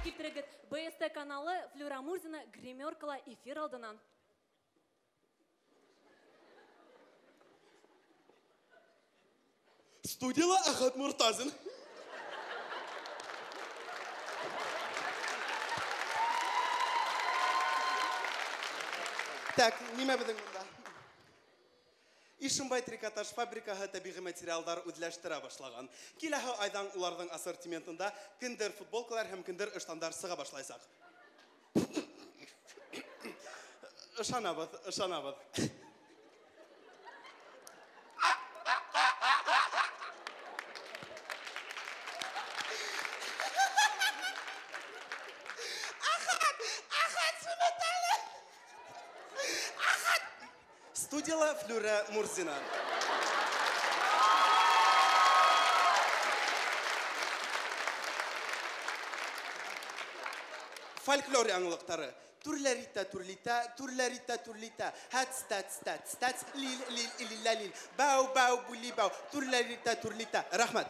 киптірігіт. БСТ каналы Флюра Мурзина гримеркала эфир алдынан. Студияла Ахат Муртазин. Так, неме беден бunda. Ишимбай трикотаж фабрикаһы табигый материалдар үзләштерә башлаган. Киләһе айдан уларның ассортиментында киндер футболкалар һәм киндер ыштандар сыга башлайсак. Ышанабыз. Студияла Флюра Мурзина. Фольклор аңлыктары. Турларита, турлита. Хат, стат, лил, бау, були, бау. Турларита, турлита. Рахмат.